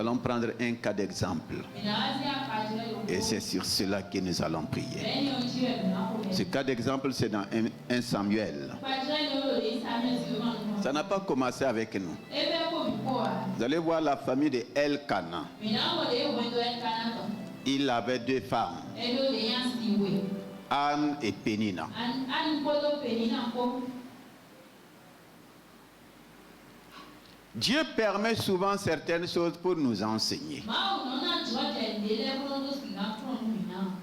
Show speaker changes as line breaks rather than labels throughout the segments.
allons prendre un cas d'exemple. Et c'est sur cela que nous allons prier. Ce cas d'exemple, c'est dans 1 Samuel. Ça n'a pas commencé avec nous. Vous allez voir la famille de Elkana. Il avait 2 femmes, Anne et Pénina. Dieu permet souvent certaines choses pour nous enseigner.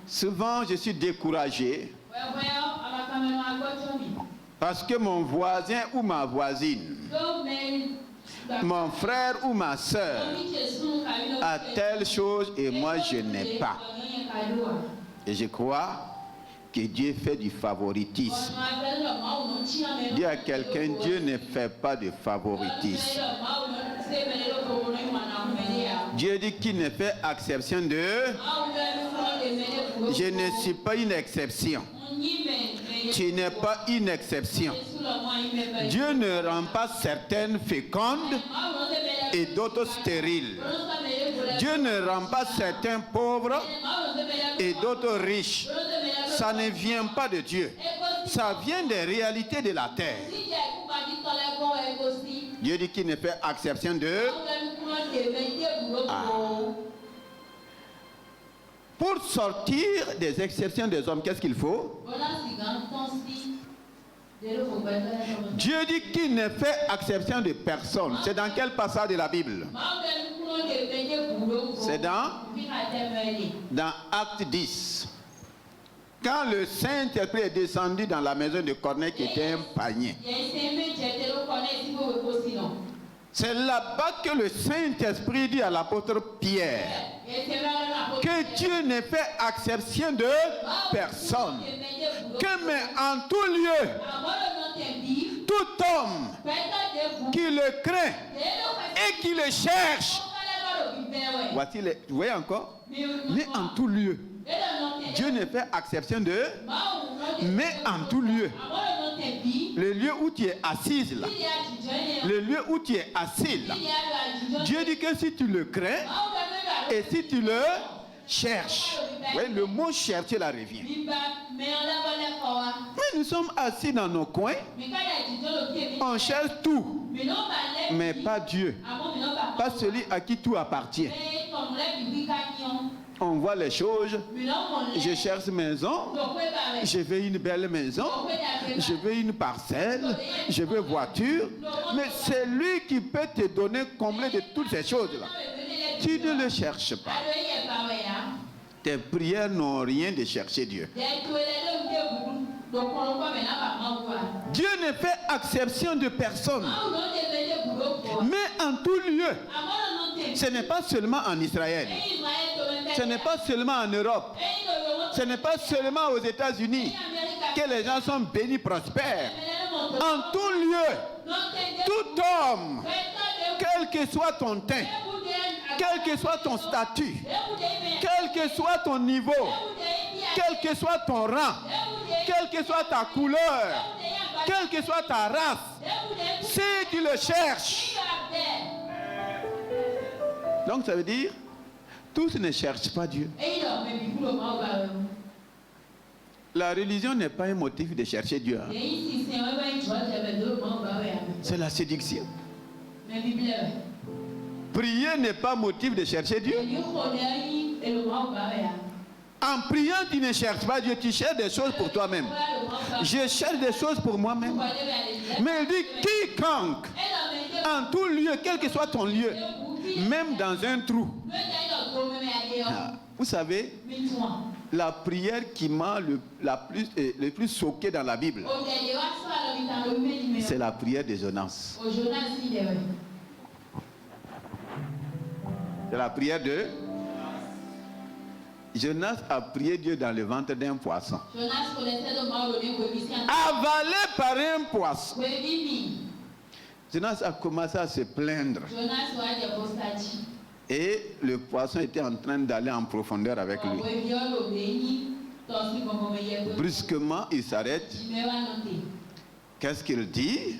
Souvent, je suis découragé parce que mon voisin ou ma voisine, mon frère ou ma soeur a telle chose et moi je n'ai pas. Et je crois que Dieu fait du favoritisme. Dis à quelqu'un, Dieu ne fait pas de favoritisme. Dieu dit qu'il ne fait exception de... Je ne suis pas une exception. Tu n'es pas une exception. Dieu ne rend pas certaines fécondes et d'autres stériles. Dieu ne rend pas certains pauvres et d'autres riches. Ça ne vient pas de Dieu. Ça vient des réalités de la terre. Dieu dit qu'il ne fait exception de... Pour sortir des exceptions des hommes, qu'est-ce qu'il faut? Dieu dit qu'il ne fait exception de personne. C'est dans quel passage de la Bible? C'est dans Acte 10. Quand le Saint-Esprit est descendu dans la maison de Corneille qui était un panier. C'est là-bas que le Saint-Esprit dit à l'apôtre Pierre que Dieu ne fait exception de personne. Que mais en tout lieu, tout homme qui le craint et qui le cherche. Voici les, vous voyez encore? Mais en tout lieu. Dieu ne fait exception de, mais en tout lieu. Le lieu où tu es assise là, le lieu où tu es assis là, Dieu dit que si tu le crains et si tu le cherches, oui, le mot chercher là revient. Mais nous sommes assis dans nos coins, on cherche tout, mais pas Dieu, pas celui à qui tout appartient. On voit les choses, je cherche maison, je veux une belle maison, je veux une parcelle, je veux voiture, mais c'est lui qui peut te donner combler de toutes ces choses-là. Tu ne le cherches pas. Tes prières n'ont rien de chercher Dieu. Dieu ne fait exception de personne, mais en tout lieu. Ce n'est pas seulement en Israël, ce n'est pas seulement en Europe, ce n'est pas seulement aux États-Unis que les gens sont bénis, prospères. En tout lieu, tout homme, quel que soit ton teint, quel que soit ton statut, quel que soit ton niveau, quel que soit ton rang, quelle que soit ta couleur, quelle que soit ta race, si tu le cherches. Donc ça veut dire, tous ne cherchent pas Dieu. La religion n'est pas un motif de chercher Dieu. Hein. C'est la séduction. Prier n'est pas motif de chercher Dieu. En priant, tu ne cherches pas Dieu, tu cherches des choses pour toi-même. Je cherche des choses pour moi-même. Mais il dit, quiconque, en tout lieu, quel que soit ton lieu, même dans un trou. Vous savez, la prière qui m'a le plus choqué dans la Bible, c'est la prière de Jonas. C'est la prière de Jonas a prié Dieu dans le ventre d'un poisson. Avalé par un poisson. Jonas a commencé à se plaindre. Et le poisson était en train d'aller en profondeur avec lui. Brusquement, il s'arrête. Qu'est-ce qu'il dit?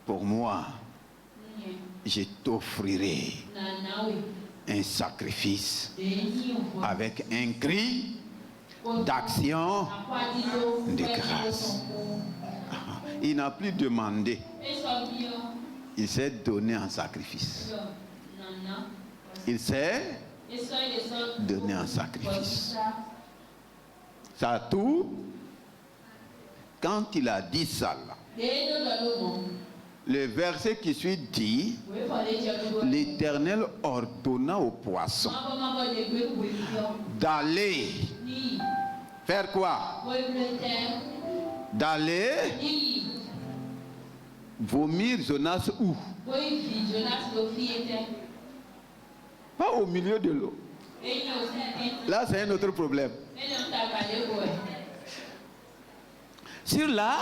Pour moi, je t'offrirai un sacrifice avec un cri d'action de grâce. Il n'a plus demandé. Il s'est donné en sacrifice. Il s'est donné en sacrifice. Ça a tout. Quand il a dit ça, là, le verset qui suit dit, l'Éternel ordonna aux poissons d'aller faire quoi? D'aller vomir Jonas où? Pas au milieu de l'eau. Là, c'est un autre problème. Sur là,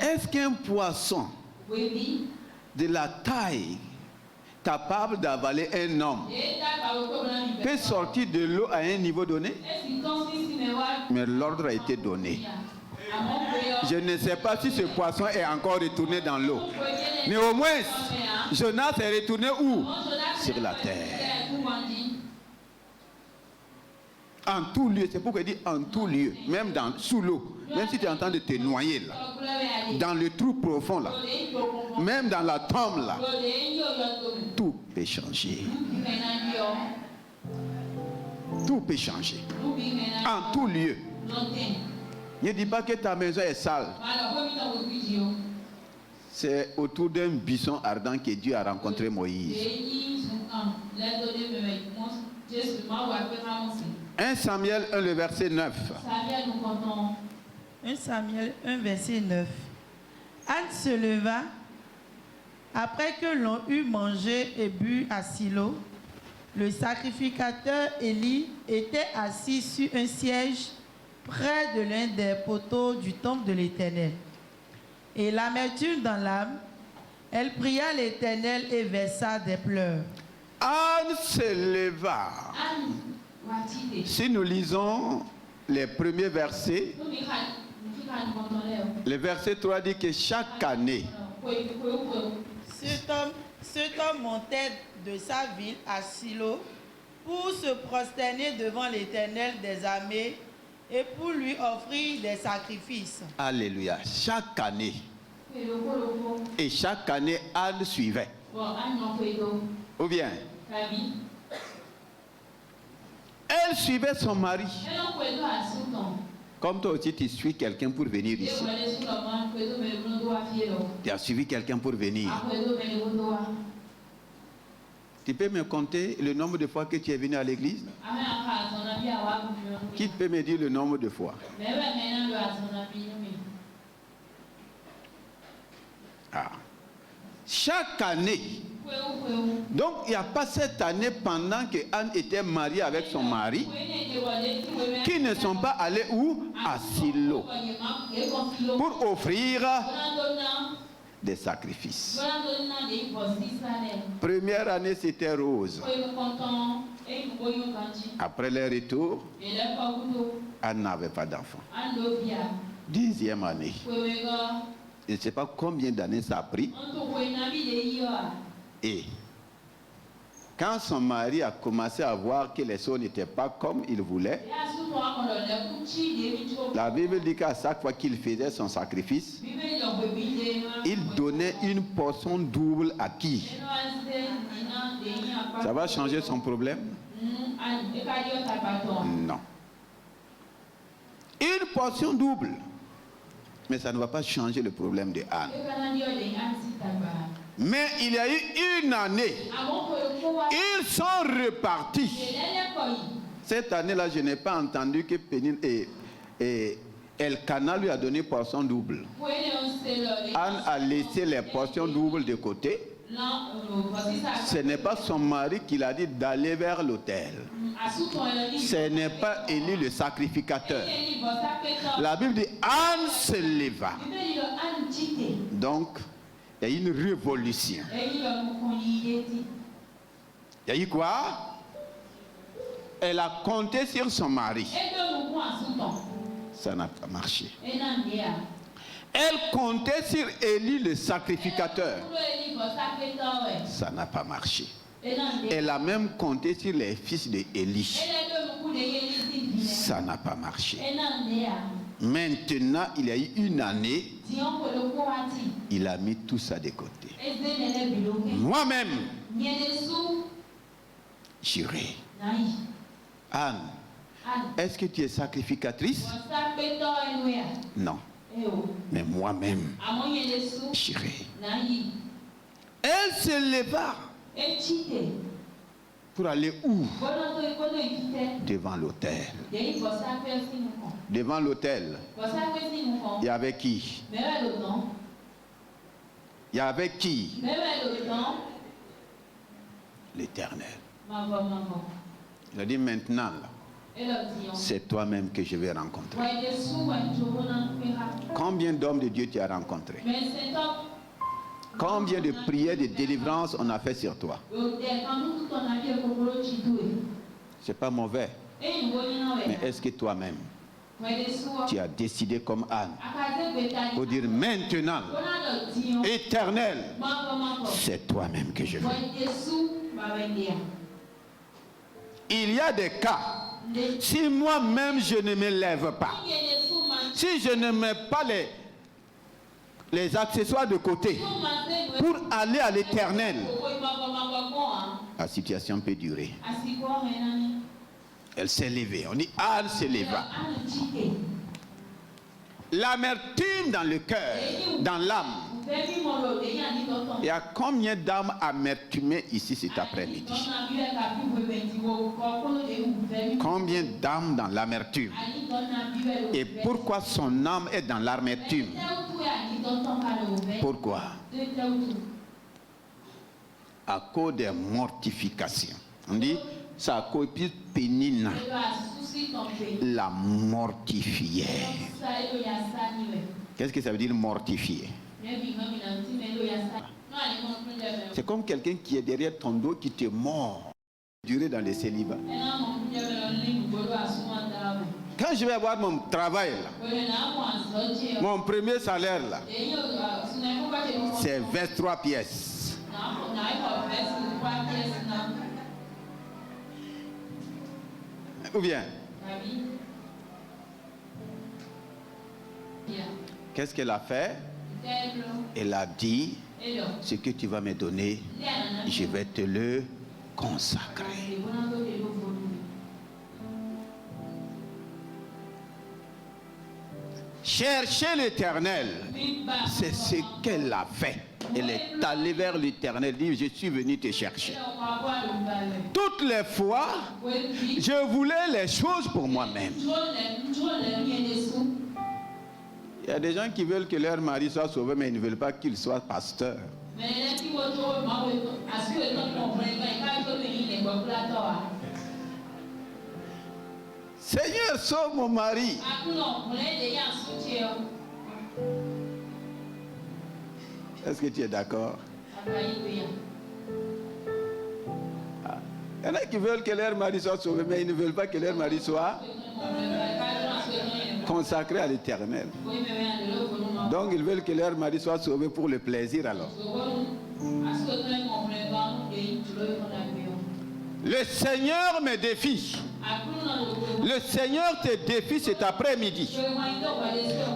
est-ce qu'un poisson de la taille capable d'avaler un homme peut sortir de l'eau à un niveau donné? Mais l'ordre a été donné. Je ne sais pas si ce poisson est encore retourné dans l'eau. Mais au moins, Jonas est retourné où? Sur la terre. En tout lieu, c'est pourquoi il dit en tout lieu, même sous l'eau, même si tu es en train de te noyer là, dans le trou profond là, même dans la tombe là, tout peut changer. Tout peut changer. En tout lieu. Ne dis pas que ta maison est sale. C'est autour d'un buisson ardent que Dieu a rencontré Moïse. 1 Samuel 1, le verset 9.
1 Samuel 1, verset 9. Anne se leva, après que l'on eut mangé et bu à Silo. Le sacrificateur Élie était assis sur un siège près de l'un des poteaux du temple de l'Éternel. Et l'amertume dans l'âme, elle pria l'Éternel et versa des pleurs.
Anne se leva. Si nous lisons les premiers versets, le verset 3 dit que chaque année,
cet homme montait de sa ville à Silo pour se prosterner devant l'Éternel des armées et pour lui offrir des sacrifices. Alléluia.
Chaque année. Et chaque année, Anne suivait. Ou bien? Elle suivait son mari. Comme toi aussi, tu suis quelqu'un pour venir ici. Tu as suivi quelqu'un pour venir. Tu peux me compter le nombre de fois que tu es venu à l'église? Qui peut me dire le nombre de fois? Ah. Chaque année. Donc, il n'y a pas cette année pendant que Anne était mariée avec son mari qui ne sont pas allés où? À Silo pour offrir des sacrifices. Première année, c'était rose. Après le retour, Anne n'avait pas d'enfant. Deuxième année. Je ne sais pas combien d'années ça a pris. Et quand son mari a commencé à voir que les choses n'étaient pas comme il voulait, la Bible dit qu'à chaque fois qu'il faisait son sacrifice, il donnait une portion double à qui? Ça va changer son problème? Non. Une portion double. Mais ça ne va pas changer le problème de Anne. Mais il y a eu une année, ils sont repartis. Cette année-là, je n'ai pas entendu que Pénine et Elkana lui a donné portion double. Anne a laissé les portions doubles de côté. Ce n'est pas son mari qui l'a dit d'aller vers l'autel. Ce n'est pas Élie le sacrificateur. La Bible dit Anne se leva. Donc, il y a eu une révolution. Il y a eu quoi? Elle a compté sur son mari. Ça n'a pas marché. Elle comptait sur Élie le sacrificateur. Ça n'a pas marché. Elle a même compté sur les fils de Élie. Ça n'a pas marché. Maintenant, il y a eu une année, il a mis tout ça de côté. Moi-même, j'irai. Anne, est-ce que tu es sacrificatrice? Non. Mais moi-même, j'irai. Elle se leva pour aller où? Devant l'autel. Devant l'autel. Il y avait qui? Il y avait qui? L'Éternel. Il a dit maintenant, c'est toi-même que je vais rencontrer. Combien d'hommes de Dieu tu as rencontrés? Combien de prières de délivrance on a fait sur toi? C'est pas mauvais. Mais est-ce que toi-même, tu as décidé comme Anne pour dire maintenant, Éternel, c'est toi-même que je veux. Il y a des cas, si moi-même je ne me lève pas, si je ne mets pas les accessoires de côté pour aller à l'Éternel, la situation peut durer. Elle s'est levée. On dit Anne se leva. L'amertume dans le cœur, dans l'âme. Il y a combien d'âmes amertumées ici cet après-midi? Combien d'âmes dans l'amertume? Et pourquoi son âme est dans l'amertume? Pourquoi? À cause des mortifications. On dit, ça a cause de pénine. La mortifier. Qu'est-ce que ça veut dire mortifier? C'est comme quelqu'un qui est derrière ton dos qui te mord. Durer dans le célibat. Quand je vais avoir mon travail là, mon premier salaire là, c'est 23 pièces. Ou bien? Qu'est-ce qu'elle a fait? Elle a dit, ce que tu vas me donner, je vais te le consacrer. Chercher l'Éternel, c'est ce qu'elle a fait. Elle est allée vers l'Éternel, dit, je suis venu te chercher. Toutes les fois, je voulais les choses pour moi-même. Il y a des gens qui veulent que leur mari soit sauvé, mais ils ne veulent pas qu'il soit pasteur. Seigneur, sauve mon mari. Est-ce que tu es d'accord? Il y en a qui veulent que leur mari soit sauvé, mais ils ne veulent pas que leur mari soit consacré à l'Éternel. Donc ils veulent que leur mari soit sauvé pour le plaisir alors. Le Seigneur me défie. Le Seigneur te défie cet après-midi.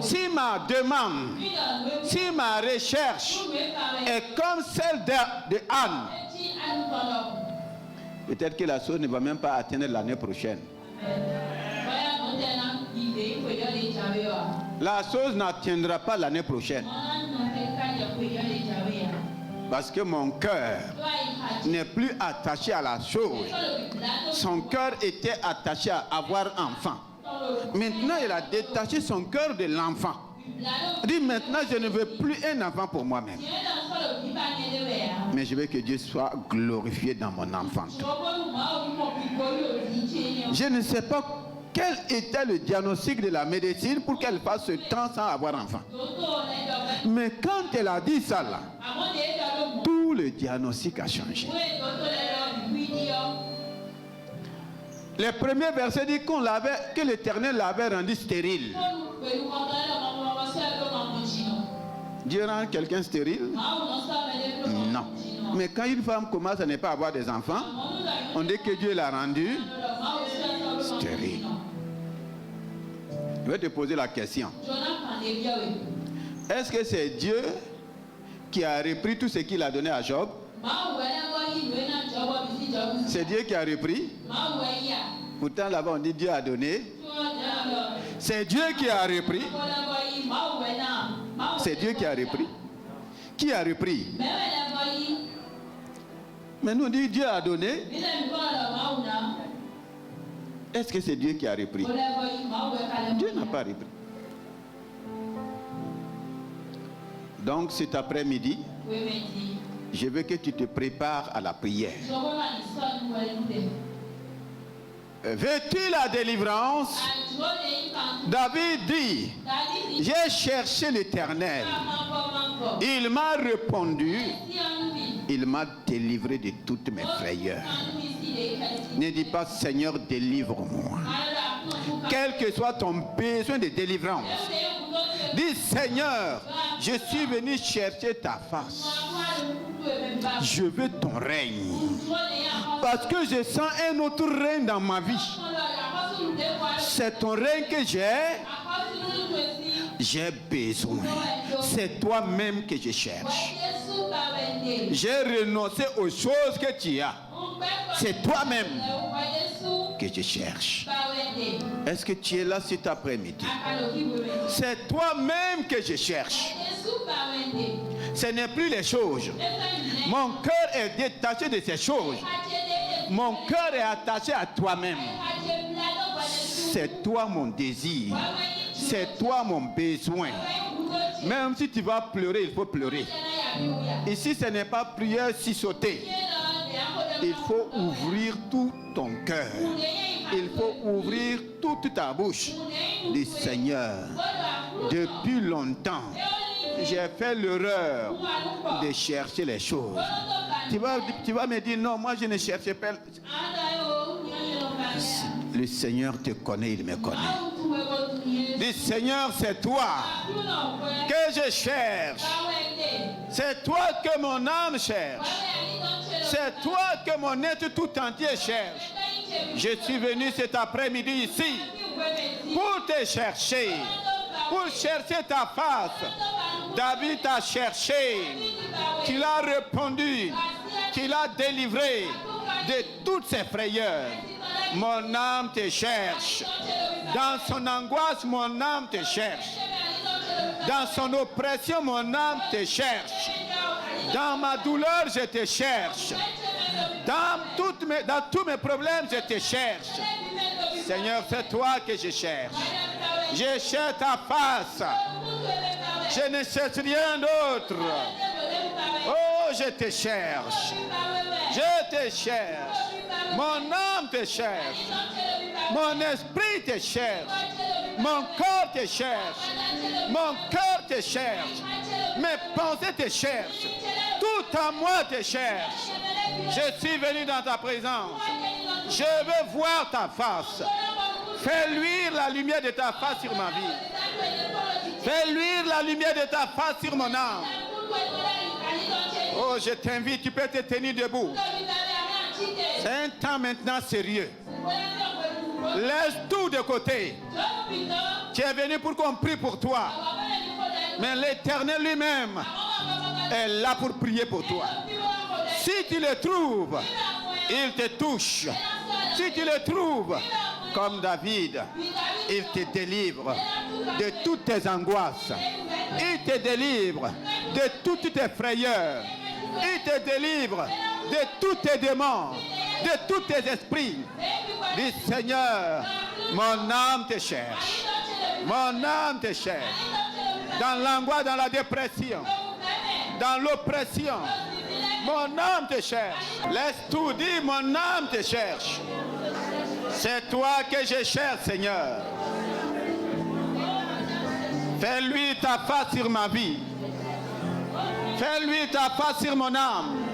Si ma demande, si ma recherche est comme celle de Anne, peut-être que la chose ne va même pas atteindre l'année prochaine. La chose n'atteindra pas l'année prochaine. Parce que mon cœur n'est plus attaché à la chose. Son cœur était attaché à avoir enfant. Maintenant, il a détaché son cœur de l'enfant. Il dit maintenant, je ne veux plus un enfant pour moi-même. Mais je veux que Dieu soit glorifié dans mon enfant. Je ne sais pas quel était le diagnostic de la médecine pour qu'elle fasse ce temps sans avoir enfant. Mais quand elle a dit ça là, tout le diagnostic a changé. Les premiers versets disent que l'Éternel l'avait rendu stérile. Dieu rend quelqu'un stérile? Non. Mais quand une femme commence à ne pas avoir des enfants, on dit que Dieu l'a rendu stérile. Je vais te poser la question. Est-ce que c'est Dieu qui a repris tout ce qu'il a donné à Job? C'est Dieu qui a repris? Pourtant là-bas on dit Dieu a donné. C'est Dieu qui a repris. C'est Dieu qui a repris. Qui a repris? Mais nous on dit Dieu a donné. Est-ce que c'est Dieu qui a repris? Dieu n'a pas repris. Donc cet après-midi, je veux que tu te prépares à la prière. Veux-tu la délivrance? David dit, j'ai cherché l'Éternel. Il m'a répondu. Il m'a délivré de toutes mes frayeurs. Ne dis pas, Seigneur, délivre-moi. Quel que soit ton besoin de délivrance, dis, Seigneur, je suis venu chercher ta face. Je veux ton règne. Parce que je sens un autre règne dans ma vie. C'est ton règne que j'ai besoin. C'est toi-même que je cherche. J'ai renoncé aux choses que tu as. C'est toi-même que je cherche. Est-ce que tu es là cet après-midi? C'est toi-même que je cherche. Ce n'est plus les choses. Mon cœur est détaché de ces choses. Mon cœur est attaché à toi-même. C'est toi mon désir. C'est toi mon besoin. Même si tu vas pleurer, il faut pleurer. Ici, ce n'est pas prière si sauter. Il faut ouvrir tout ton cœur. Il faut ouvrir toute ta bouche. Dis, Seigneur, depuis longtemps, j'ai fait l'erreur de chercher les choses. Tu vas me dire, non, moi je ne cherchais pas. Le Seigneur te connaît, il me connaît. Dis, Seigneur, c'est toi que je cherche. C'est toi que mon âme cherche. C'est toi que mon être tout entier cherche. Je suis venu cet après-midi ici pour te chercher, pour chercher ta face. David t'a cherché, tu l'as répondu, tu l'as délivré de toutes ses frayeurs. Mon âme te cherche. Dans son angoisse, mon âme te cherche. Dans son oppression, mon âme te cherche. Dans ma douleur, je te cherche. Dans tous mes problèmes, je te cherche. Seigneur, c'est toi que je cherche. Je cherche ta face. Je ne cherche rien d'autre. Oh, je te cherche. Je te cherche. Mon âme te cherche. Mon esprit te cherche. Mon corps te cherche. Mon cœur te cherche. Mes pensées te cherchent. Tout à moi te cherche. Je suis venu dans ta présence. Je veux voir ta face. Fais luire la lumière de ta face sur ma vie. Fais luire la lumière de ta face sur mon âme. Oh, je t'invite, tu peux te tenir debout. C'est un temps maintenant sérieux. Laisse tout de côté. Tu es venu pour qu'on prie pour toi. Mais l'Éternel lui-même est là pour prier pour toi. Si tu le trouves, il te touche. Si tu le trouves, comme David, il te délivre de toutes tes angoisses. Il te délivre de toutes tes frayeurs. Il te délivre de tous tes démons, de tous tes esprits. Dis, Seigneur, mon âme te cherche. Mon âme te cherche. Dans l'angoisse, dans la dépression, dans l'oppression, mon âme te cherche. Laisse tout dire, mon âme te cherche. C'est toi que je cherche, Seigneur. Fais-lui ta face sur ma vie. Fais-lui ta face sur mon âme.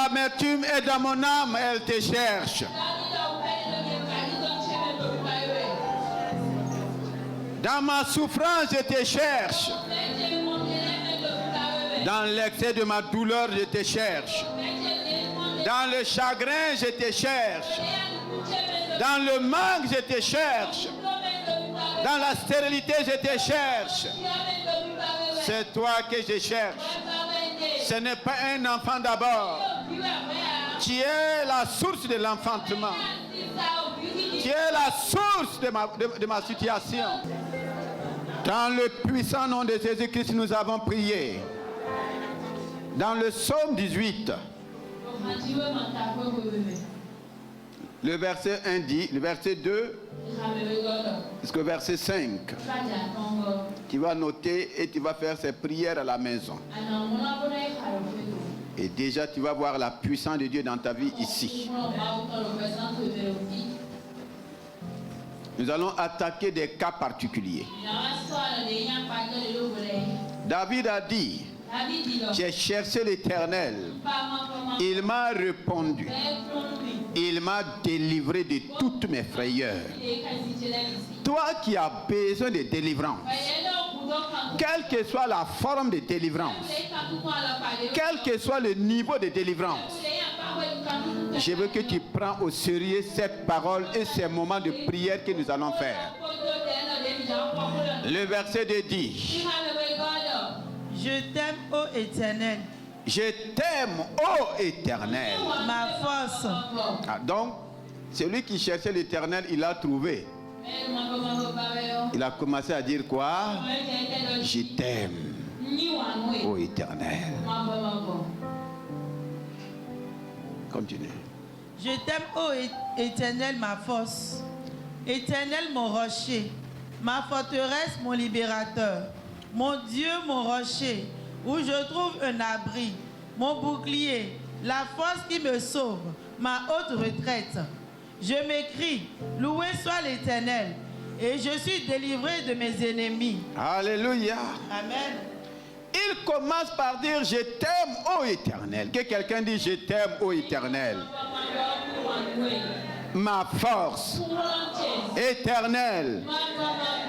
l'amertume est dans mon âme, elle te cherche. Dans ma souffrance, je te cherche. Dans l'excès de ma douleur, je te cherche. Dans le chagrin, je te cherche. Dans le manque, je te cherche. Dans la stérilité, je te cherche. C'est toi que je cherche. Ce n'est pas un enfant d'abord. Tu es la source de l'enfantement. Tu es la source de ma situation. Dans le puissant nom de Jésus-Christ, nous avons prié. Dans le psaume 18, le verset 1 dit, le verset 2, jusqu'au verset 5. Tu vas noter et tu vas faire ces prières à la maison. Et déjà, tu vas voir la puissance de Dieu dans ta vie ici. Nous allons attaquer des cas particuliers. David a dit, j'ai cherché l'Éternel, il m'a répondu, il m'a délivré de toutes mes frayeurs. Toi qui as besoin de délivrance, quelle que soit la forme de délivrance, quel que soit le niveau de délivrance, je veux que tu prends au sérieux cette parole et ces moments de prière que nous allons faire. Le verset 2 dit,
je t'aime, ô Éternel.
Je t'aime, ô Éternel.
Ma force.
Ah, donc, celui qui cherchait l'Éternel, il l'a trouvé. Il a commencé à dire quoi? Je t'aime, ô Éternel. Continue.
Je t'aime, ô Éternel, ma force. Éternel, mon rocher, ma forteresse, mon libérateur. Mon Dieu, mon rocher, où je trouve un abri, mon bouclier, la force qui me sauve, ma haute retraite. Je m'écrie, loué soit l'Éternel, et je suis délivré de mes ennemis.
Alléluia.
Amen.
Il commence par dire, je t'aime, ô Éternel. Que quelqu'un dise, je t'aime, ô Éternel. Ma force, Éternel,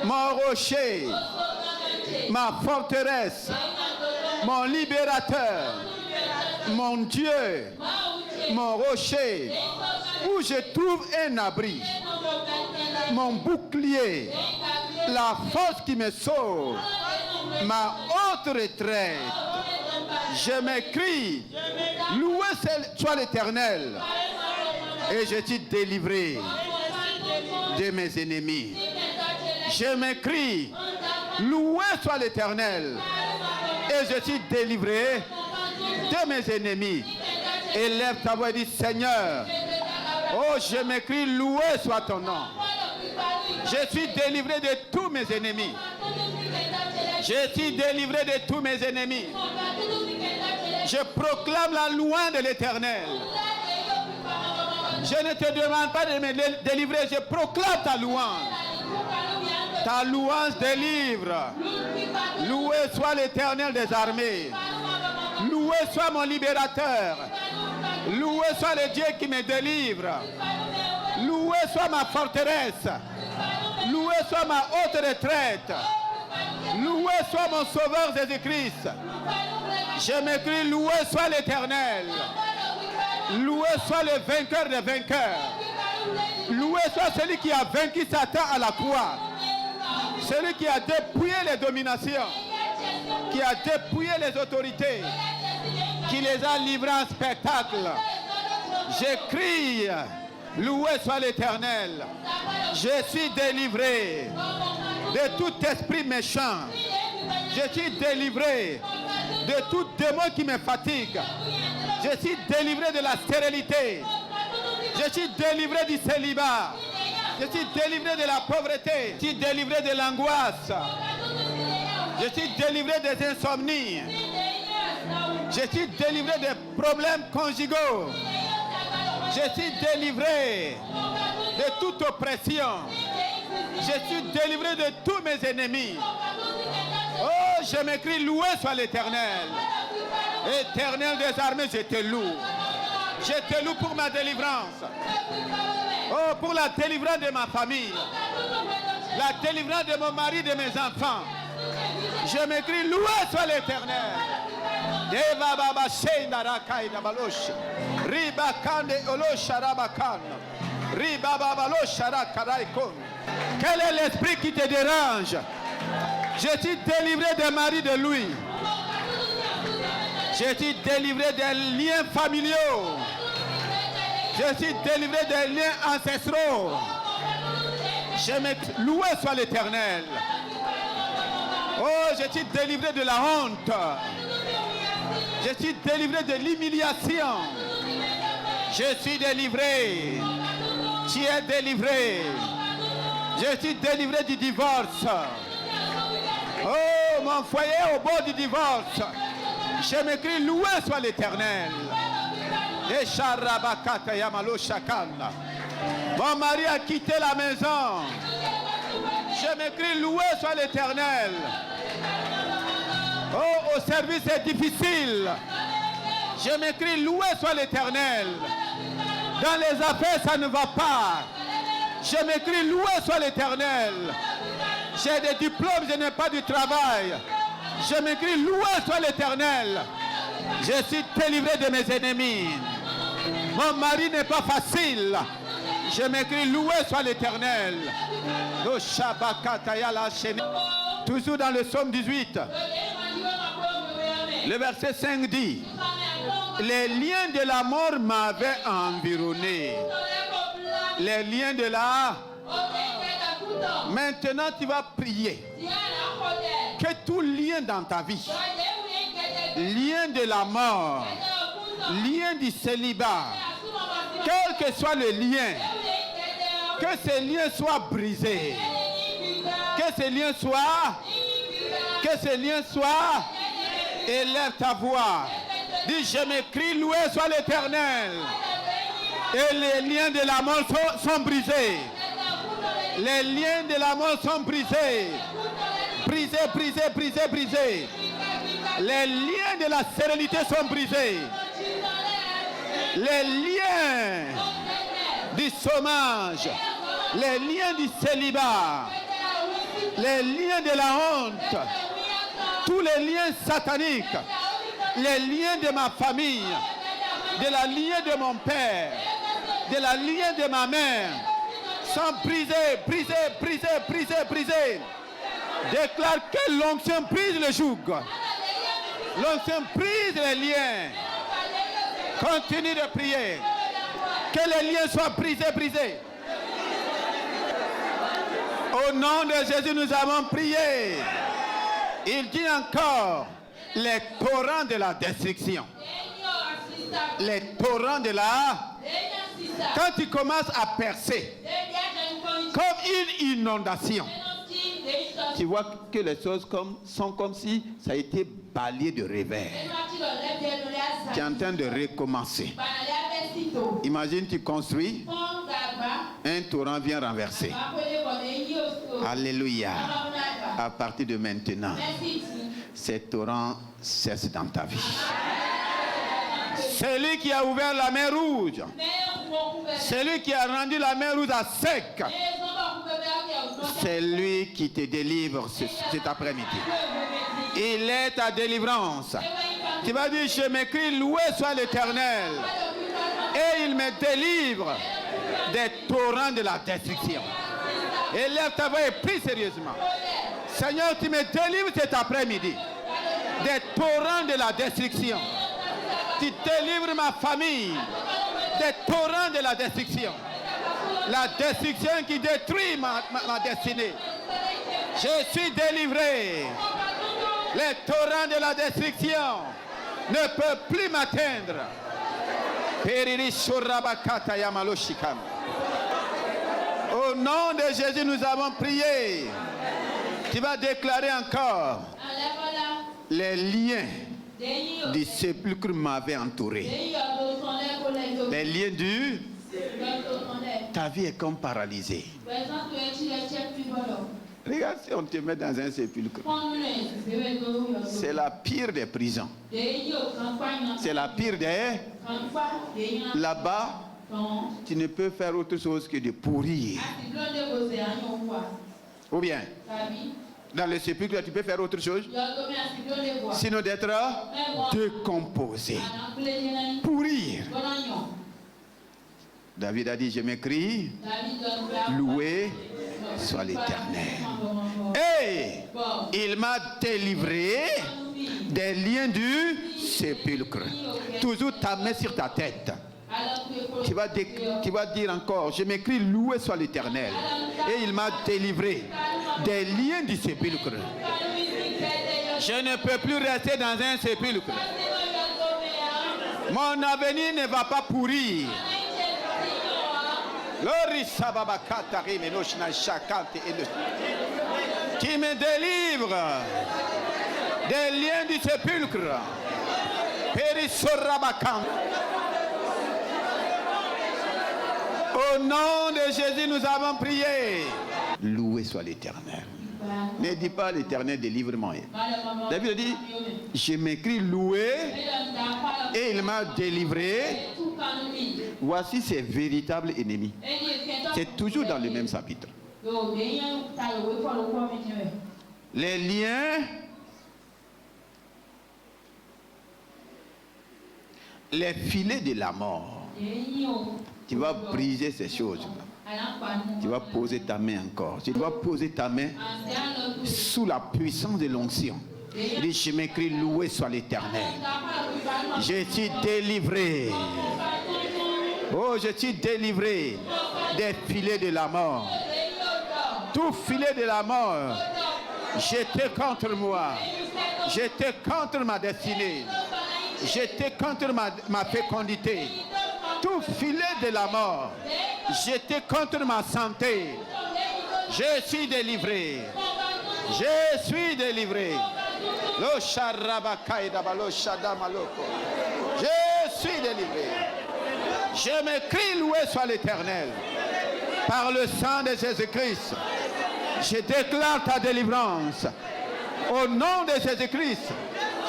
mon rocher, ma forteresse, mon libérateur, mon Dieu, mon rocher, où je trouve un abri, mon bouclier, la force qui me sauve, ma haute retraite. Je m'écrie, loué soit l'Éternel, et je suis délivré de mes ennemis. Je m'écrie, loué soit l'Éternel, et je suis délivré de mes ennemis. Élève ta voix et dis, Seigneur, oh, je m'écris, loué soit ton nom. Je suis délivré de tous mes ennemis. Je suis délivré de tous mes ennemis. Je proclame la louange de l'Éternel. Je ne te demande pas de me délivrer, je proclame ta louange. Ta louange délivre. Loué soit l'Éternel des armées. Loué soit mon libérateur. Loué soit le Dieu qui me délivre. Loué soit ma forteresse. Loué soit ma haute retraite. Loué soit mon sauveur Jésus-Christ. Je m'écris, loué soit l'Éternel. Loué soit le vainqueur des vainqueurs. Loué soit celui qui a vaincu Satan à la croix. Celui qui a dépouillé les dominations, qui a dépouillé les autorités, qui les a livrés en spectacle. J'écris, loué soit l'Éternel. Je suis délivré de tout esprit méchant. Je suis délivré de tout démon qui me fatigue. Je suis délivré de la stérilité. Je suis délivré du célibat. Je suis délivré de la pauvreté. Je suis délivré de l'angoisse. Je suis délivré des insomnies. Je suis délivré des problèmes conjugaux. Je suis délivré de toute oppression. Je suis délivré de tous mes ennemis. Oh, je m'écris, loué soit l'Éternel. Éternel des armées, je te loue. Je te loue pour ma délivrance. Oh, pour la délivrance de ma famille. La délivrance de mon mari, de mes enfants. Je m'écris, loué soit l'Éternel. Deva baba shenda rakaida balosh. Riba kande olosha rabakan. Riba baba losha rakaraikon. Quel est l'esprit qui te dérange? Je suis délivré des maris de lui. Je suis délivré des liens familiaux. Je suis délivré des liens ancestraux. Je me loué soit l'Éternel. Oh, je suis délivré de la honte. Je suis délivré de l'humiliation. Je suis délivré. Tu es délivré. Je suis délivré du divorce. Oh, mon foyer est au bord du divorce. Je m'écris, loué soit l'Éternel. Mon mari a quitté la maison. Je m'écris, loué soit l'Éternel. Oh, au service est difficile. Je m'écris, loué soit l'Éternel. Dans les affaires, ça ne va pas. Je m'écris, loué soit l'Éternel. J'ai des diplômes, je n'ai pas de travail. Je m'écris, loué soit l'Éternel. Je suis délivré de mes ennemis. Mon mari n'est pas facile. Je m'écris, loué soit l'Éternel. Toujours dans le psaume 18. Le verset 5 dit, les liens de la mort m'avaient environné. Les liens de la... Maintenant tu vas prier. Que tout lien dans ta vie, lien de la mort, lien du célibat, quel que soit le lien, que ces liens soient brisés. Que ces liens soient... Que ces liens soient... Élève ta voix. Dis, je m'écris, loué soit l'Éternel. Et les liens de la mort sont brisés. Les liens de la mort sont brisés. Brisés, brisés, brisés, brisés. Les liens de la sérénité sont brisés. Les liens du chômage. Les liens du célibat. Les liens de la honte. Tous les liens sataniques, les liens de ma famille, de la lignée de mon père, de la lignée de ma mère, sont brisés, brisés, brisés, brisés, brisés. Déclare que l'onction brise le joug. L'onction brise les liens. Continue de prier. Que les liens soient brisés, brisés. Au nom de Jésus, nous avons prié. Il dit encore, les torrents de la destruction. Les torrents de la... Quand tu commences à percer, comme une inondation, tu vois que les choses sont comme si ça a été balayé de revers. Tu es en train de recommencer. Imagine, tu construis, un torrent vient renverser. Alléluia. À partir de maintenant, ces torrents cessent dans ta vie. Celui qui a ouvert la mer Rouge, celui qui a rendu la mer Rouge à sec, c'est lui qui te délivre cet après-midi. Il est ta délivrance. Tu vas dire, je m'écris, loué soit l'Éternel. Et il me délivre des torrents de la destruction. Élève ta voix et prie sérieusement. Seigneur, tu me délivres cet après-midi des torrents de la destruction. Tu délivres ma famille des torrents de la destruction. La destruction qui détruit ma destinée. Je suis délivré. Les torrents de la destruction ne peuvent plus m'atteindre. Au nom de Jésus, nous avons prié. Tu vas déclarer encore, les liens du sépulcre m'avaient entouré. Les liens ta vie est comme paralysée. Regarde si on te met dans un sépulcre. C'est la pire des prisons. C'est la pire des... Là-bas, tu ne peux faire autre chose que de pourrir. Ou bien, dans le sépulcre, tu peux faire autre chose, sinon d'être décomposé, pourrir. David a dit, je m'écris, loué soit l'Éternel. Et il m'a délivré des liens du sépulcre. Toujours ta main sur ta tête. Tu vas dire encore, je m'écris, loué soit l'Éternel. Et il m'a délivré des liens du sépulcre. Je ne peux plus rester dans un sépulcre. Mon avenir ne va pas pourrir. Qui me délivre des liens du sépulcre. Au nom de Jésus, nous avons prié. Loué soit l'Éternel. Ne dis pas l'Éternel délivre-moi. David dit, je m'écris loué et il m'a délivré. Voici ses véritables ennemis. C'est toujours dans le même chapitre. Les liens, les filets de la mort. Tu vas briser ces choses-là. Tu vas poser ta main encore. Tu dois poser ta main sous la puissance de l'onction. Dis, je m'écris, loué soit l'Éternel. Je suis délivré. Oh, je suis délivré des filets de la mort. Tout filet de la mort, j'étais contre moi. J'étais contre ma destinée. J'étais contre ma fécondité. Tout filet de la mort, j'étais contre ma santé. Je suis délivré. Je suis délivré. Je suis délivré. Je m'écris, loué soit l'Éternel. Par le sang de Jésus-Christ, je déclare ta délivrance. Au nom de Jésus-Christ,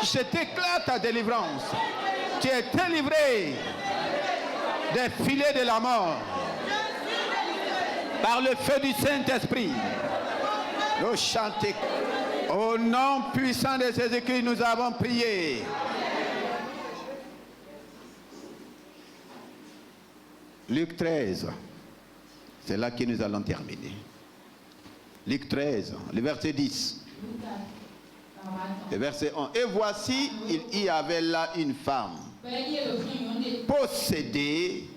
je déclare ta délivrance. Tu es délivré des filets de la mort par le feu du Saint-Esprit. Nous chantons. Au nom puissant de Jésus-Christ, nous avons prié. Luc 13, c'est là que nous allons terminer. Luc 13, le verset 10. Le verset 1. Et voici, il y avait là une femme possédée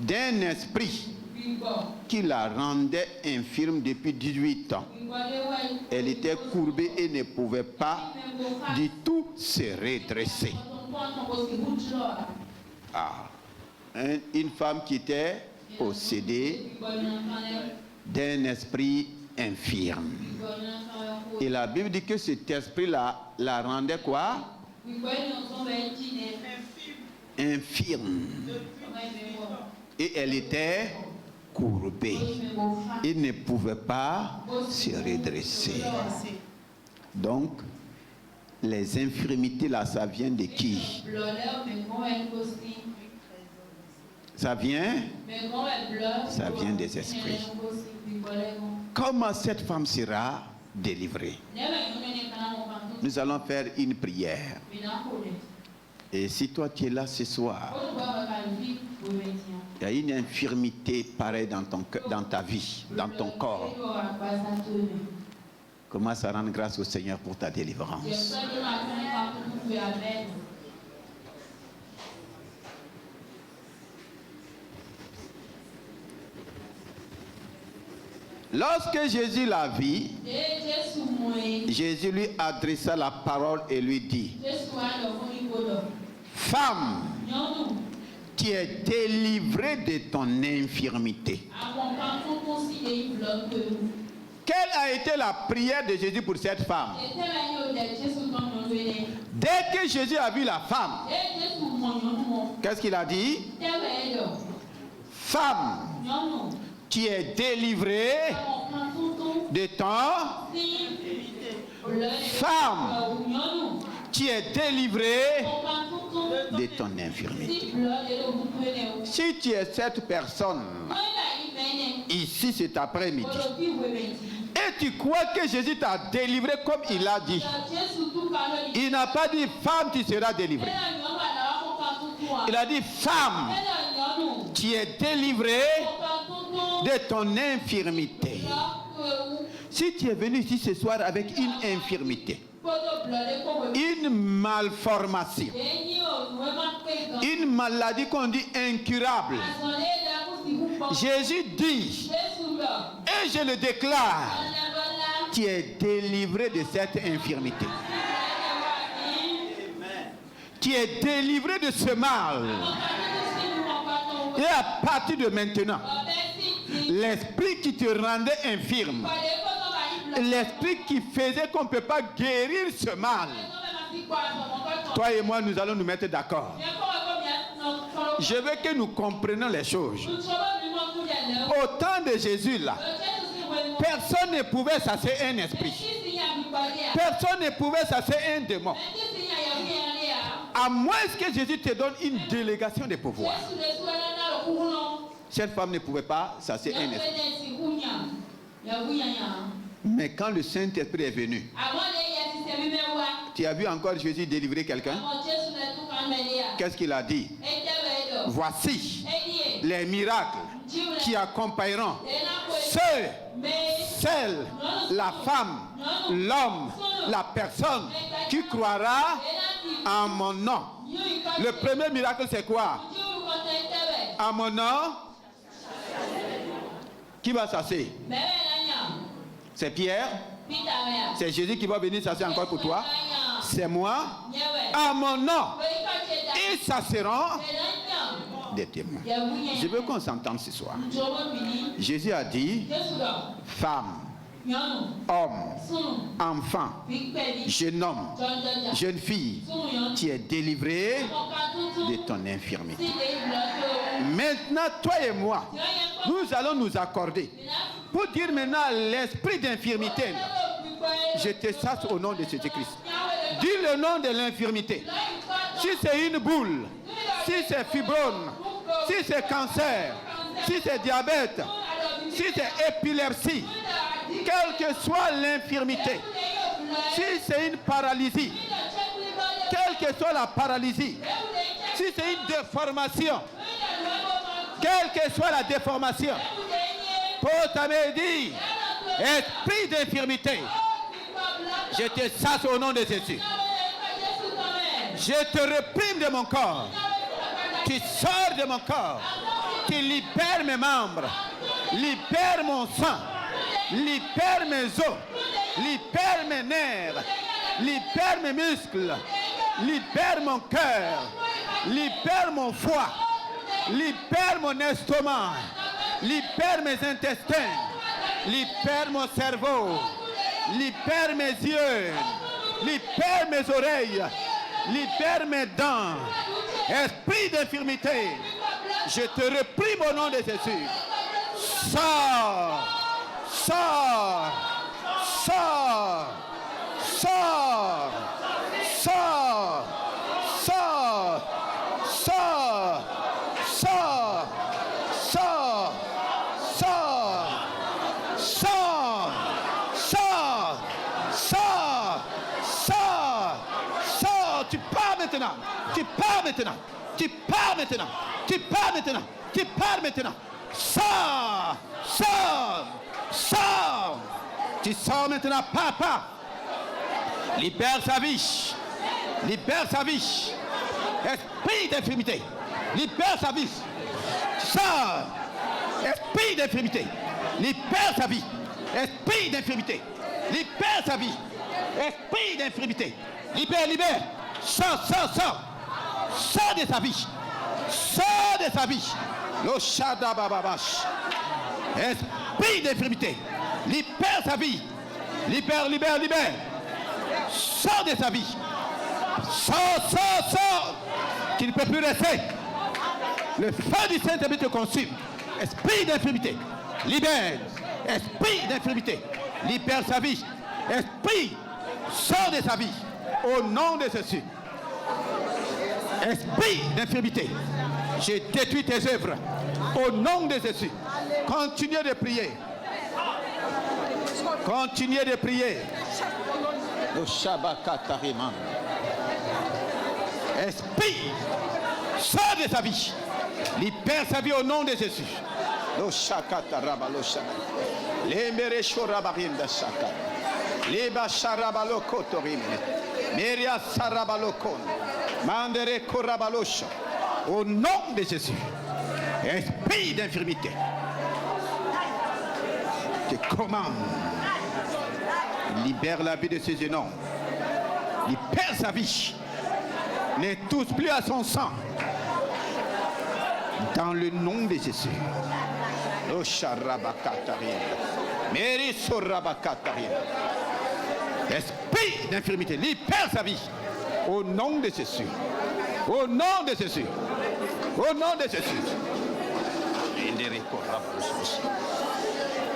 d'un esprit qui la rendait infirme depuis 18 ans. Elle était courbée et ne pouvait pas du tout se redresser. Une femme qui était possédée d'un esprit infirme. Et la Bible dit que cet esprit-là la rendait quoi? Infirme. Et elle était courbée. Il ne pouvait pas se redresser. Donc, les infirmités là, ça vient de qui? Ça vient des esprits. Comment cette femme sera délivrée? Nous allons faire une prière. Et si toi tu es là ce soir, il y a une infirmité pareille dans ta vie, dans ton corps. Commence à rendre grâce au Seigneur pour ta délivrance. Lorsque Jésus la vit, Jésus lui adressa la parole et lui dit: Femme, tu es délivrée de ton infirmité. Quelle a été la prière de Jésus pour cette femme? Dès que Jésus a vu la femme, qu'est-ce qu'il a dit? Femme, tu es délivrée de ton femme. Tu es délivré de ton infirmité. Si tu es cette personne ici cet après-midi et tu crois que Jésus t'a délivré comme il a dit, il n'a pas dit femme tu seras délivrée. Il a dit femme, tu es délivrée de ton infirmité. Si tu es venu ici ce soir avec une infirmité, une malformation, une maladie qu'on dit incurable, Jésus dit, et je le déclare, tu es délivré de cette infirmité. Tu es délivré de ce mal. Et à partir de maintenant, l'esprit qui te rendait infirme, l'esprit qui faisait qu'on ne peut pas guérir ce mal, toi et moi, nous allons nous mettre d'accord. Je veux que nous comprenions les choses. Au temps de Jésus, là, personne ne pouvait chasser un esprit. Personne ne pouvait chasser un démon. À moins que Jésus te donne une délégation de pouvoir. Cette femme ne pouvait pas chasser un esprit. Mais quand le Saint-Esprit est venu, tu as vu encore Jésus délivrer quelqu'un? Qu'est-ce qu'il a dit? Voici les miracles qui accompagneront ceux, celles, la femme, l'homme, la personne qui croira en mon nom. Le premier miracle, c'est quoi? En mon nom, qui va chasser? C'est Pierre? C'est Jésus qui va venir chasser encore pour toi? C'est moi? À mon nom, ils chasseront des témoins. Je veux qu'on s'entende ce soir. Jésus a dit, femme, homme, enfant, jeune homme, jeune fille, tu es délivré de ton infirmité. Maintenant, toi et moi, nous allons nous accorder pour dire maintenant l'esprit d'infirmité. Je te chasse au nom de Jésus-Christ. Dis le nom de l'infirmité. Si c'est une boule, si c'est fibrome, si c'est cancer, si c'est diabète, si c'est épilepsie, quelle que soit l'infirmité, si c'est une paralysie, quelle que soit la paralysie, si c'est une déformation, quelle que soit la déformation, pour t'amener, esprit d'infirmité, je te chasse au nom de Jésus. Je te réprime de mon corps. Tu sors de mon corps. Tu libères mes membres. Libère mon sang. Libère mes os. Libère mes nerfs. Libère mes muscles. Libère mon cœur. Libère mon foie. Libère mon estomac. Libère mes intestins. Libère mon cerveau. Libère mes yeux. Libère mes oreilles. Libère mes dents. Esprit d'infirmité, je te réprime au nom de Jésus. Sors. Sors. Sors. Sors. Sors. Sors. Sors. Sors. Sors. Sors. Sors. Sors. Sors. Sors. Sors. Tu pars maintenant. Tu pars maintenant. Tu pars maintenant. Tu pars maintenant. Tu pars maintenant. Sors. Sors. Sors. Tu sors maintenant. Papa. Libère sa vie. Libère sa vie. Esprit d'infirmité. Libère sa vie. Sors. Esprit d'infirmité. Libère sa vie. Esprit d'infirmité. Libère sa vie. Esprit d'infirmité. Libère, libère. Sors, sors, sors. Sors de sa vie. Sors de sa vie. Le Shadabababash. Esprit d'infirmité. Libère sa vie. Libère, libère, libère. Sors de sa vie. Sors, sors, sors. Tu ne peux plus rester. Le feu du Saint-Esprit te consume. Esprit d'infirmité. Libère. Esprit d'infirmité. libère sa vie. Esprit, sors de sa vie. Au nom de Jésus. Esprit d'infirmité, j'ai détruit tes œuvres. Au nom de Jésus. Continuez de prier. Continuez de prier. Esprit, sors de sa vie. Libère sa vie au nom de Jésus. Au nom de Jésus. Esprit d'infirmité, je commande. Libère la vie de ce jeune homme. Libère sa vie. Ne touche plus à son sang. Dans le nom de Jésus. Esprit d'infirmité, libère sa vie. Au nom de Jésus. Au nom de Jésus. Au nom de Jésus.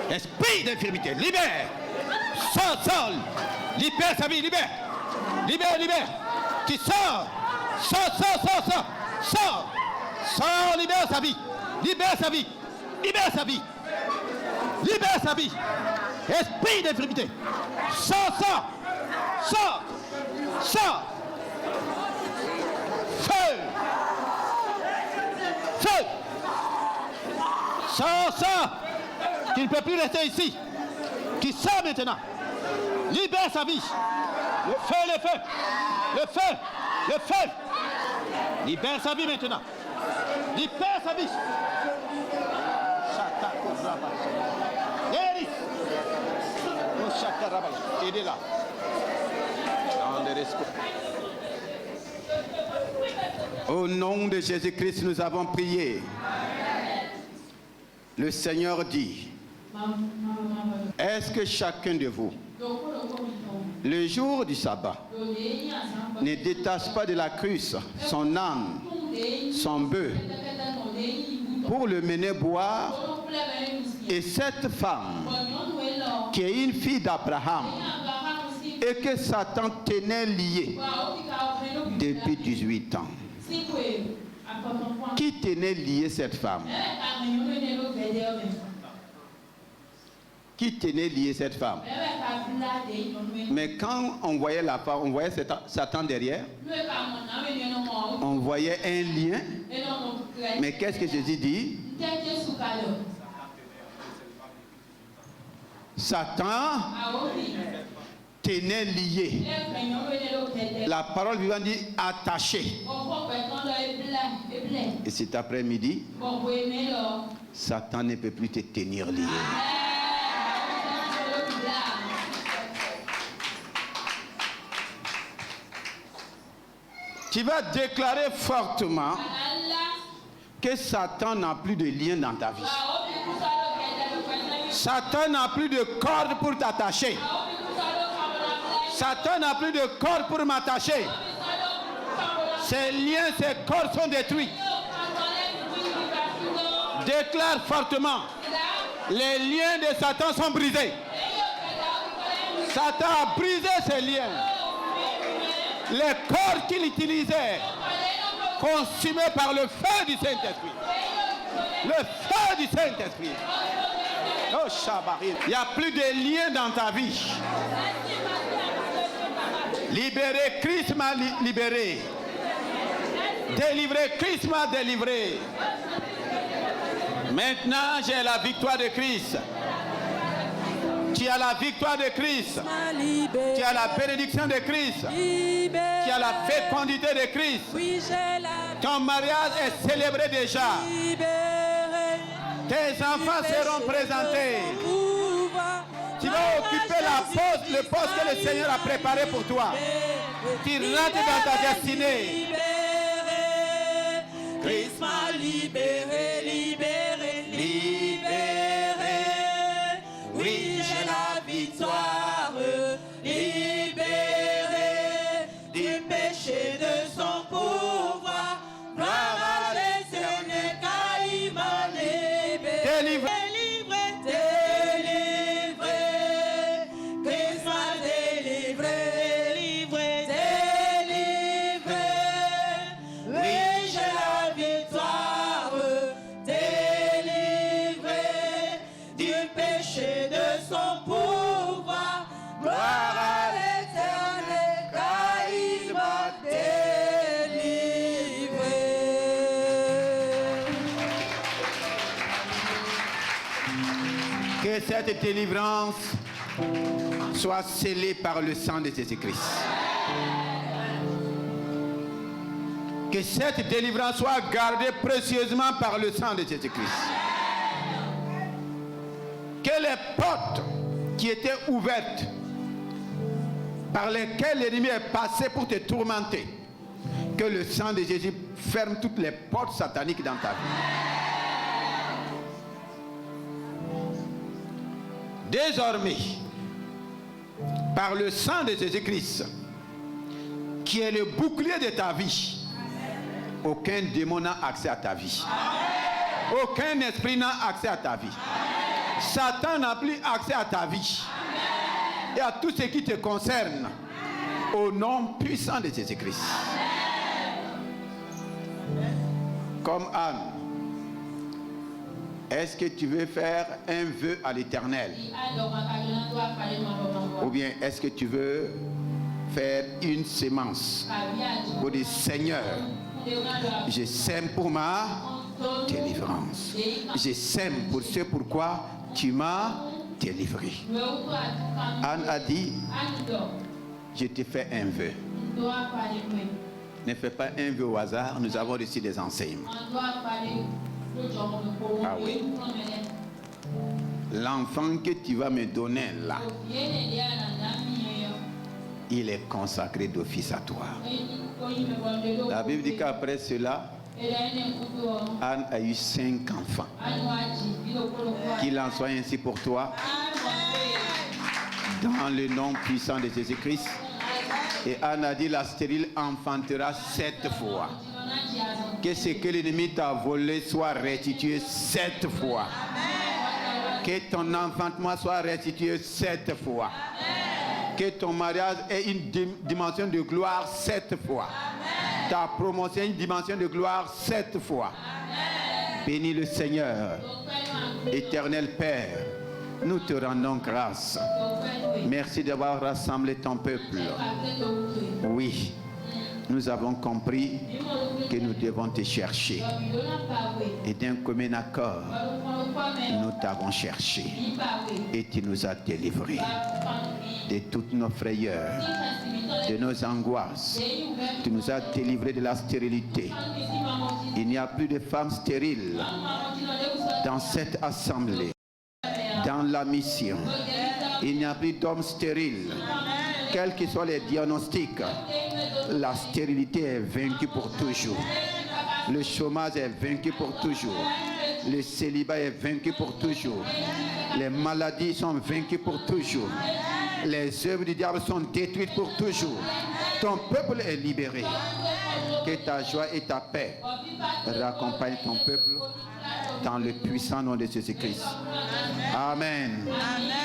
Esprit d'infirmité, libère. Sors. Libère sa vie, libère. Libère. Qui sort. Sors, libère sa vie. Libère sa vie. Esprit d'infirmité. Sors. Feu. Sors. Tu ne peux plus rester ici. Qui sort maintenant. Libère sa vie. Le feu. Libère sa vie maintenant. Libère sa vie. Aidez-la. Au nom de Jésus-Christ, nous avons prié. Le Seigneur dit, est-ce que chacun de vous, le jour du sabbat, ne détache pas de la cruce son âne, son bœuf, pour le mener boire, et cette femme, qui est une fille d'Abraham, et que Satan tenait liée depuis 18 ans. Qui tenait liée cette femme? Qui tenait liée cette femme? Mais quand on voyait la femme, on voyait Satan derrière. On voyait un lien. Mais qu'est-ce que Jésus dit? Satan tenait lié. La parole vivante dit attaché. Et cet après-midi, Satan ne peut plus te tenir lié. Tu vas déclarer fortement que Satan n'a plus de lien dans ta vie. Satan n'a plus de corde pour t'attacher. Satan n'a plus de corde pour m'attacher. Ces liens, ces cordes sont détruits. Déclare fortement. Les liens de Satan sont brisés. Satan a brisé ces liens. Les cordes qu'il utilisait, consumées par le feu du Saint-Esprit. Le feu du Saint-Esprit. Oh, Shabarim. Il n'y a plus de lien dans ta vie. Libéré, Christ m'a libéré. Délivré, Christ m'a délivré. Maintenant, j'ai la victoire de Christ. Tu as la victoire de Christ. Tu as la bénédiction de Christ. Tu as la fécondité de Christ. Ton mariage est célébré déjà. Tes enfants seront présentés. Tu vas occuper le poste que le Seigneur a préparé pour toi. Tu rentres dans ta destinée.
Christ m'a libéré, libéré, libéré. Oui, j'ai la victoire, libéré du péché de son pouvoir. Gloire à l'Éternel, car il m'a libéré.
Délivré.
Délivré,
Que cette délivrance soit scellée par le sang de Jésus-Christ. Que cette délivrance soit gardée précieusement par le sang de Jésus-Christ. Que les portes qui étaient ouvertes, par lesquelles l'ennemi est passé pour te tourmenter, que le sang de Jésus ferme toutes les portes sataniques dans ta vie. Désormais, par le sang de Jésus-Christ, qui est le bouclier de ta vie, aucun démon n'a accès à ta vie. Aucun esprit n'a accès à ta vie. Satan n'a plus accès à ta vie et à tout ce qui te concerne, au nom puissant de Jésus-Christ. Comme Anne, est-ce que tu veux faire un vœu à l'Éternel? Ou bien est-ce que tu veux faire une sémence pour dire Seigneur, je sème pour ma délivrance. Je sème pour ce pourquoi tu m'as délivré. Anne a dit, je te fais un vœu. Ne fais pas un vœu au hasard, nous avons reçu des enseignements. Ah oui. L'enfant que tu vas me donner là, il est consacré d'office à toi. La Bible dit qu'après cela, Anne a eu 5 enfants. Qu'il en soit ainsi pour toi. Dans le nom puissant de Jésus-Christ. Et Anne a dit, la stérile enfantera 7 fois. Que ce que l'ennemi t'a volé soit restitué 7 fois. Que ton enfantement soit restitué 7 fois. Que ton mariage ait une dimension de gloire 7 fois. Ta promotion une dimension de gloire 7 fois. Bénis le Seigneur. Éternel Père, nous te rendons grâce. Merci d'avoir rassemblé ton peuple. Oui, nous avons compris que nous devons te chercher. Et d'un commun accord, nous t'avons cherché. Et tu nous as délivrés de toutes nos frayeurs, de nos angoisses. Tu nous as délivrés de la stérilité. Il n'y a plus de femmes stériles dans cette assemblée, dans la mission. Il n'y a plus d'hommes stériles. Quels que soient les diagnostics, la stérilité est vaincue pour toujours. Le chômage est vaincu pour toujours. Le célibat est vaincu pour toujours. Les maladies sont vaincues pour toujours. Les œuvres du diable sont détruites pour toujours. Ton peuple est libéré. Que ta joie et ta paix raccompagnent ton peuple dans le puissant nom de Jésus-Christ. Amen. Amen.